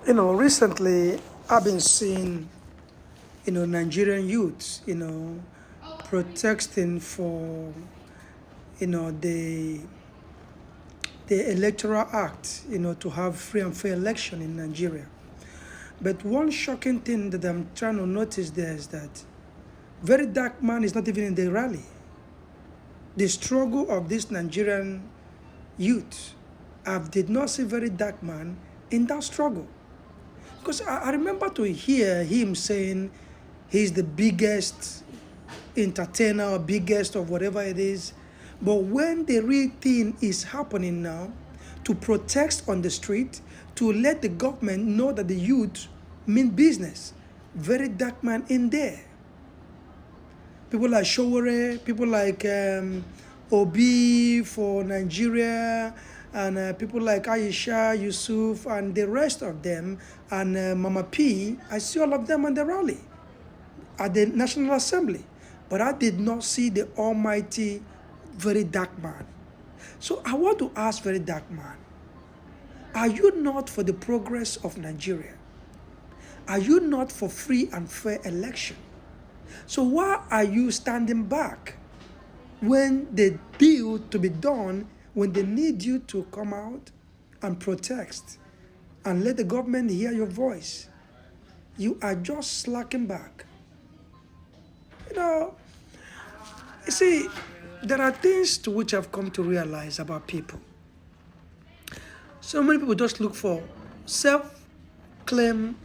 Recently I've been seeing, Nigerian youths, protesting for, the electoral act, to have free and fair election in Nigeria. But one shocking thing that I'm trying to notice there is that Verydarkman is not even in the rally. The struggle of this Nigerian youth, I did not see Verydarkman in that struggle. Because I remember to hear him saying he's the biggest entertainer or biggest of whatever it is. But when the real thing is happening now, to protest on the street, to let the government know that the youth mean business, Verydarkman in there. People like Showore, people like Obi for Nigeria, and people like Aisha, Yusuf, and the rest of them, and Mama P. I see all of them on the rally at the National Assembly. But I did not see the almighty Verydarkman. So I want to ask Verydarkman, are you not for the progress of Nigeria? Are you not for free and fair election? So why are you standing back when the deal to be done, when they need you to come out and protest and let the government hear your voice? You are just slacking back. You see, there are things to which I've come to realize about people. So many people just look for self-claim,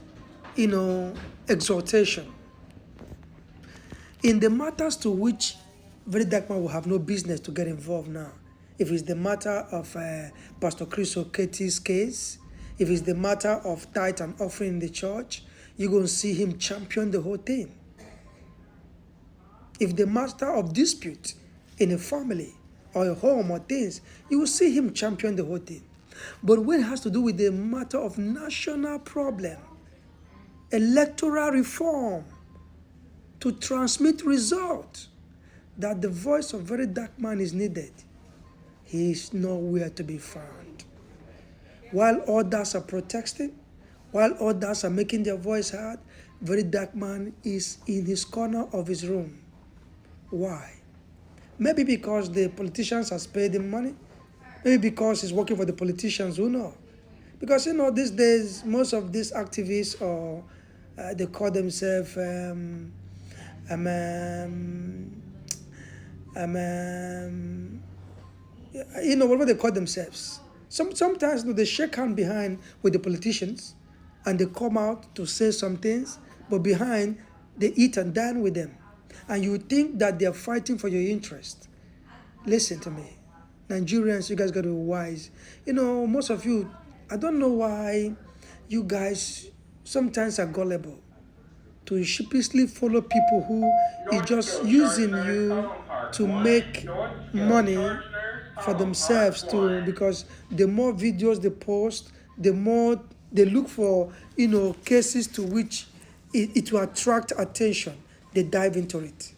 exaltation. In the matters to which Verydarkman will have no business to get involved now. If it's the matter of Pastor Chris Oketi's case, if it's the matter of tithe and offering in the church, you're going to see him champion the whole thing. If the matter of dispute in a family or a home or things, you will see him champion the whole thing. But when it has to do with the matter of national problem, electoral reform, to transmit results, that the voice of Verydarkman is needed, he is nowhere to be found. While others are protesting, while others are making their voice heard, Verydarkman is in his corner of his room. Why? Maybe because the politicians has paid him money. Maybe because he's working for the politicians, who know? Because, these days, most of these activists, or they call themselves, whatever they call themselves. Sometimes they shake hand behind with the politicians, and they come out to say some things, but behind they eat and dine with them. And you think that they're fighting for your interest. Listen to me. Nigerians, you guys got to be wise. Most of you, I don't know why you guys sometimes are gullible to sheepishly follow people who is just using you to make money for themselves too, because the more videos they post, the more they look for, cases to which it will attract attention. They dive into it.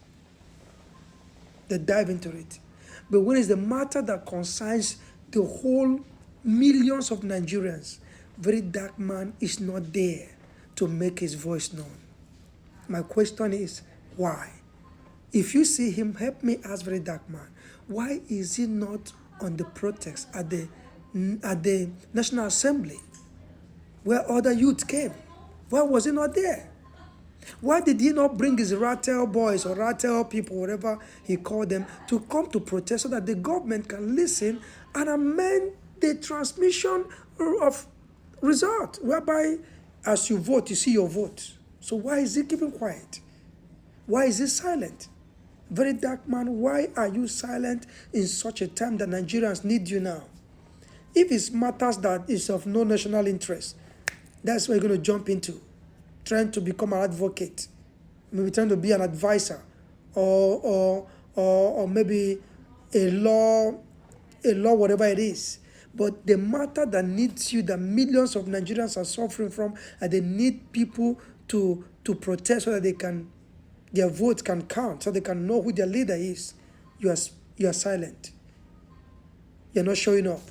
But when it's the matter that concerns the whole millions of Nigerians, Verydarkman is not there to make his voice known. My question is, why? If you see him, help me ask Verydarkman, why is he not on the protest at the National Assembly where other youth came? Why was he not there? Why did he not bring his Rattel boys or Rattel people, whatever he called them, to come to protest so that the government can listen and amend the transmission of result, whereby as you vote, you see your vote? So why is he keeping quiet? Why is he silent? Verydarkman, why are you silent in such a time that Nigerians need you now? If it's matters that is of no national interest, that's what you're going to jump into, trying to become an advocate, maybe trying to be an advisor, or maybe a law, whatever it is. But the matter that needs you, that millions of Nigerians are suffering from, and they need people to protest so that their votes can count, so they can know who their leader is. You are silent. You're not showing up.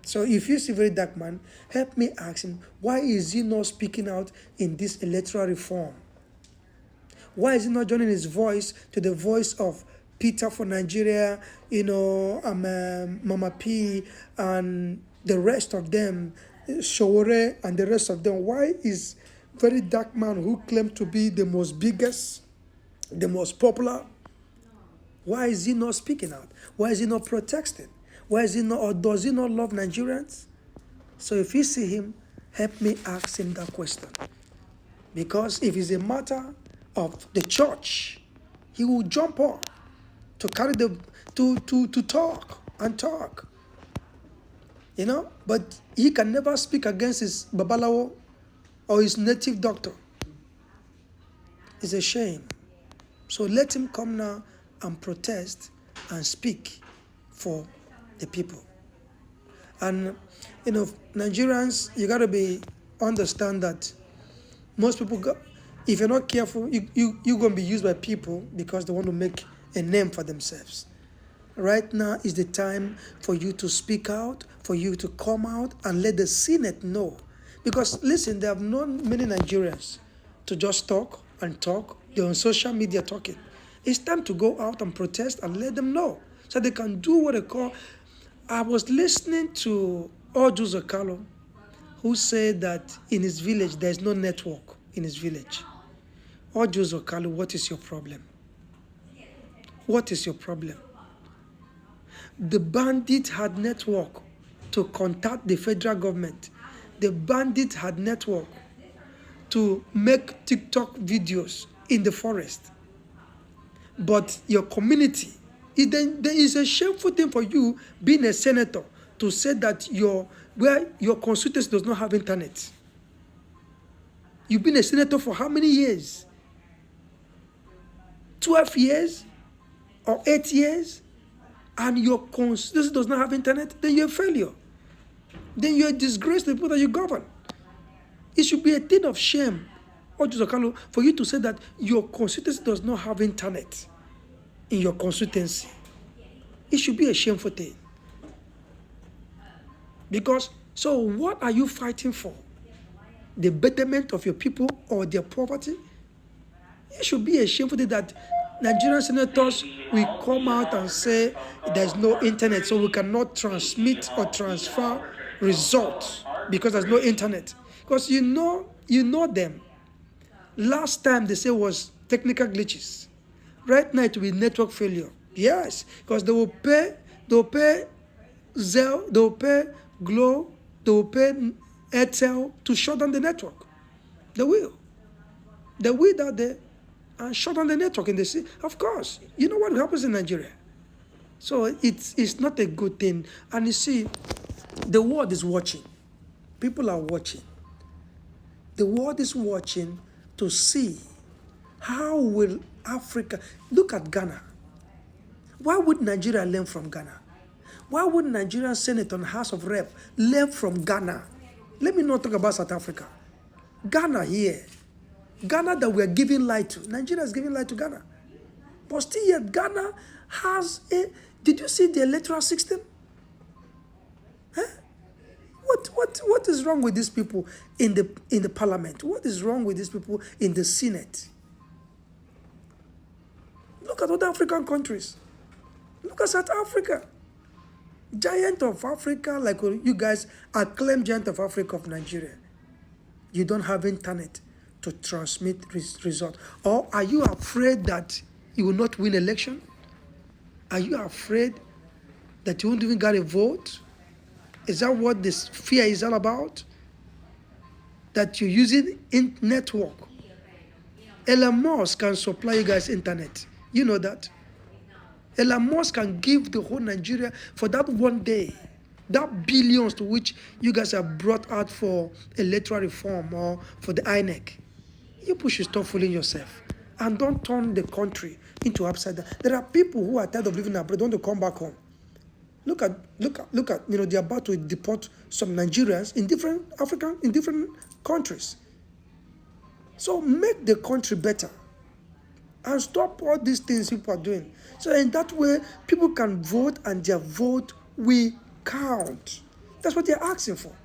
So if you see Verydarkman, help me ask him, why is he not speaking out in this electoral reform? Why is he not joining his voice to the voice of Peter for Nigeria, Mama P, and the rest of them, Showore, and the rest of them? Why is Verydarkman, who claimed to be the most biggest, the most popular, why is he not speaking out? Why is he not protesting? Why is he not, or does he not love Nigerians? So if you see him, help me ask him that question. Because if it's a matter of the church, he will jump up to carry to talk and talk. But he can never speak against his babalawo or his native doctor. It's a shame. So let him come now and protest and speak for the people. And Nigerians, you gotta understand that most people if you're not careful, you're gonna be used by people because they want to make a name for themselves. Right now is the time for you to speak out, for you to come out and let the Senate know. Because listen, they have known many Nigerians to just talk and talk. They're on social media talking. It's time to go out and protest and let them know so they can do what they call. I was listening to Ojo Zakalo, who said that in his village there's no network in his village. Ojo Zakalo, what is your problem? What is your problem? The bandit had network to contact the federal government. The bandit had network to make TikTok videos in the forest. But your community, there is a shameful thing for you being a senator to say that your constituency does not have internet. You've been a senator for how many years? 12 years or 8 years? And your constituency does not have internet? Then you're a failure. Then you're a disgrace to the people that you govern. It should be a thing of shame, for you to say that your constituency does not have internet in your constituency. It should be a shameful thing. Because, so what are you fighting for? The betterment of your people or their poverty? It should be a shameful thing that Nigerian senators will come out and say there's no internet, so we cannot transmit or transfer results because there's no internet. Because you know them. Last time they say was technical glitches. Right now it will be network failure. Yes, because they will pay Zelle, they will pay Glow, they will pay Airtel to shut down the network. They will. They will that day and shut down the network in the city. Of course, you know what happens in Nigeria. So it's not a good thing. And you see, the world is watching. People are watching. The world is watching to see how will Africa... Look at Ghana. Why would Nigeria learn from Ghana? Why would Nigerian Senate and House of Rep learn from Ghana? Let me not talk about South Africa. Ghana here. Ghana that we are giving light to. Nigeria is giving light to Ghana. But still yet, Ghana has a... Did you see the electoral system? Huh? What is wrong with these people in the parliament? What is wrong with these people in the Senate? Look at other African countries. Look at South Africa. Giant of Africa, like you guys acclaim giant of Africa of Nigeria. You don't have internet to transmit results. Or are you afraid that you will not win election? Are you afraid that you won't even get a vote? Is that what this fear is all about? That you're using network. Elon Musk can supply you guys internet. You know that. Elon Musk can give the whole Nigeria for that one day, that billions to which you guys have brought out for electoral reform or for the INEC. You people should stop fooling yourself and don't turn the country into upside down. There are people who are tired of living abroad, want to come back home. Look at, they're about to deport some Nigerians in different countries. So make the country better and stop all these things people are doing. So in that way, people can vote and their vote will count. That's what they're asking for.